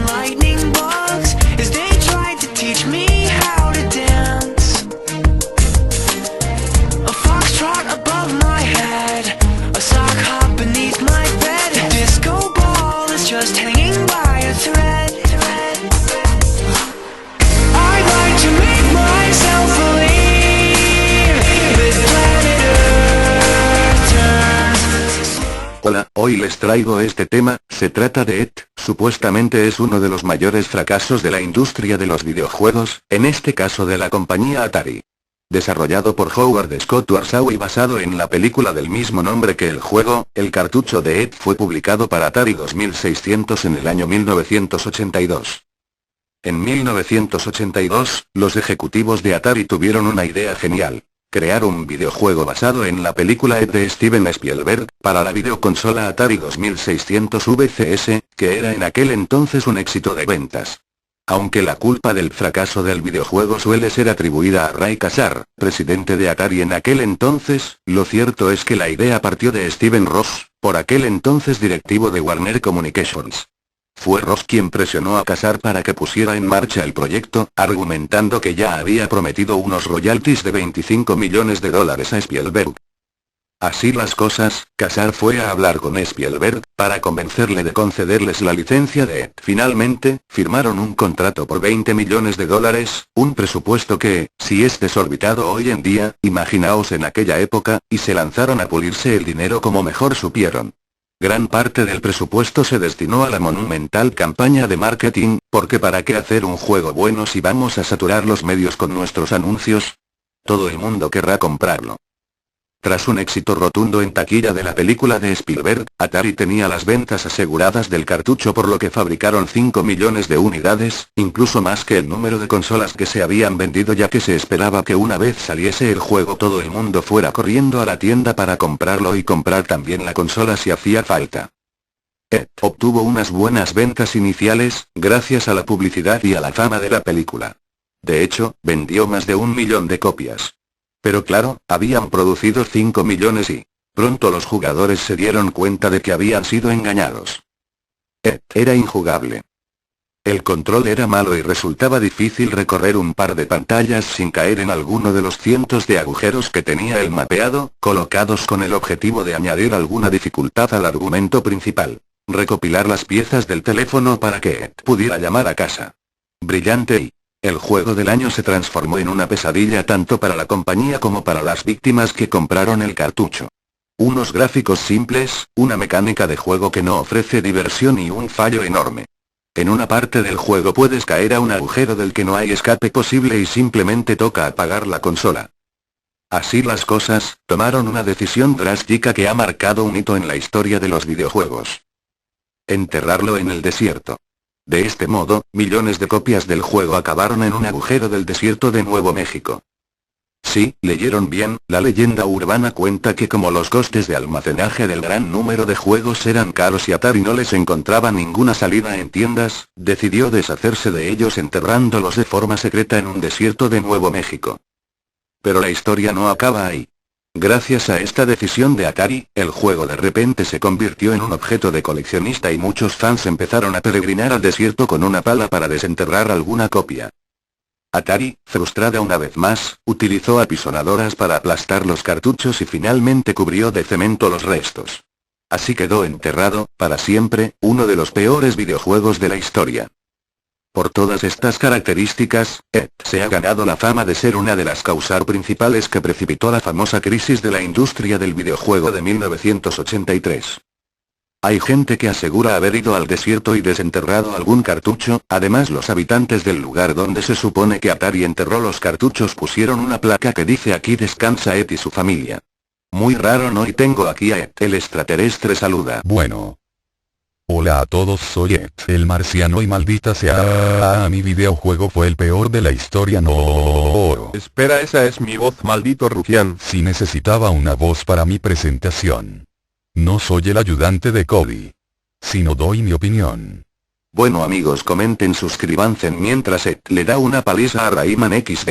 lightning bugs as they tried to teach me how to dance. A foxtrot above my head, a sock hop beneath my bed. A disco ball is just hanging by a thread. I'd like to make myself believe that planet Earth turns. Hola, hoy les traigo este tema. Se trata de ET, supuestamente es uno de los mayores fracasos de la industria de los videojuegos, en este caso de la compañía Atari. Desarrollado por Howard Scott Warshaw y basado en la película del mismo nombre que el juego, el cartucho de ET fue publicado para Atari 2600 en el año 1982. En 1982, los ejecutivos de Atari tuvieron una idea genial. Crear un videojuego basado en la película ET de Steven Spielberg, para la videoconsola Atari 2600 VCS, que era en aquel entonces un éxito de ventas. Aunque la culpa del fracaso del videojuego suele ser atribuida a Ray Kassar, presidente de Atari en aquel entonces, lo cierto es que la idea partió de Steven Ross, por aquel entonces directivo de Warner Communications. Fue Ross quien presionó a Kassar para que pusiera en marcha el proyecto, argumentando que ya había prometido unos royalties de $25 millones a Spielberg. Así las cosas, Kassar fue a hablar con Spielberg, para convencerle de concederles la licencia de ET. Finalmente, firmaron un contrato por $20 millones, un presupuesto que, si es desorbitado hoy en día, imaginaos en aquella época, y se lanzaron a pulirse el dinero como mejor supieron. Gran parte del presupuesto se destinó a la monumental campaña de marketing, porque ¿para qué hacer un juego bueno si vamos a saturar los medios con nuestros anuncios? Todo el mundo querrá comprarlo. Tras un éxito rotundo en taquilla de la película de Spielberg, Atari tenía las ventas aseguradas del cartucho por lo que fabricaron 5 millones de unidades, incluso más que el número de consolas que se habían vendido, ya que se esperaba que una vez saliese el juego todo el mundo fuera corriendo a la tienda para comprarlo y comprar también la consola si hacía falta. ET obtuvo unas buenas ventas iniciales, gracias a la publicidad y a la fama de la película. De hecho, vendió más de 1 millón de copias. Pero claro, habían producido 5 millones y, pronto los jugadores se dieron cuenta de que habían sido engañados. ET era injugable. El control era malo y resultaba difícil recorrer un par de pantallas sin caer en alguno de los cientos de agujeros que tenía el mapeado, colocados con el objetivo de añadir alguna dificultad al argumento principal. Recopilar las piezas del teléfono para que ET pudiera llamar a casa. Brillante y... el juego del año se transformó en una pesadilla tanto para la compañía como para las víctimas que compraron el cartucho. Unos gráficos simples, una mecánica de juego que no ofrece diversión y un fallo enorme. En una parte del juego puedes caer a un agujero del que no hay escape posible y simplemente toca apagar la consola. Así las cosas, tomaron una decisión drástica que ha marcado un hito en la historia de los videojuegos. Enterrarlo en el desierto. De este modo, millones de copias del juego acabaron en un agujero del desierto de Nuevo México. Sí, leyeron bien, la leyenda urbana cuenta que como los costes de almacenaje del gran número de juegos eran caros y Atari no les encontraba ninguna salida en tiendas, decidió deshacerse de ellos enterrándolos de forma secreta en un desierto de Nuevo México. Pero la historia no acaba ahí. Gracias a esta decisión de Atari, el juego de repente se convirtió en un objeto de coleccionista y muchos fans empezaron a peregrinar al desierto con una pala para desenterrar alguna copia. Atari, frustrada una vez más, utilizó apisonadoras para aplastar los cartuchos y finalmente cubrió de cemento los restos. Así quedó enterrado, para siempre, uno de los peores videojuegos de la historia. Por todas estas características, ET se ha ganado la fama de ser una de las causas principales que precipitó la famosa crisis de la industria del videojuego de 1983. Hay gente que asegura haber ido al desierto y desenterrado algún cartucho, además los habitantes del lugar donde se supone que Atari enterró los cartuchos pusieron una placa que dice aquí descansa ET y su familia. Muy raro, ¿no? Y tengo aquí a ET, el extraterrestre saluda. Bueno. Hola a todos, soy ET, el marciano y maldita sea, mi videojuego fue el peor de la historia, no. Espera, esa es mi voz, maldito rufián. Si necesitaba una voz para mi presentación. No soy el ayudante de Cody. Sino doy mi opinión. Bueno amigos, comenten, suscríbanse mientras ET le da una paliza a Rayman XD.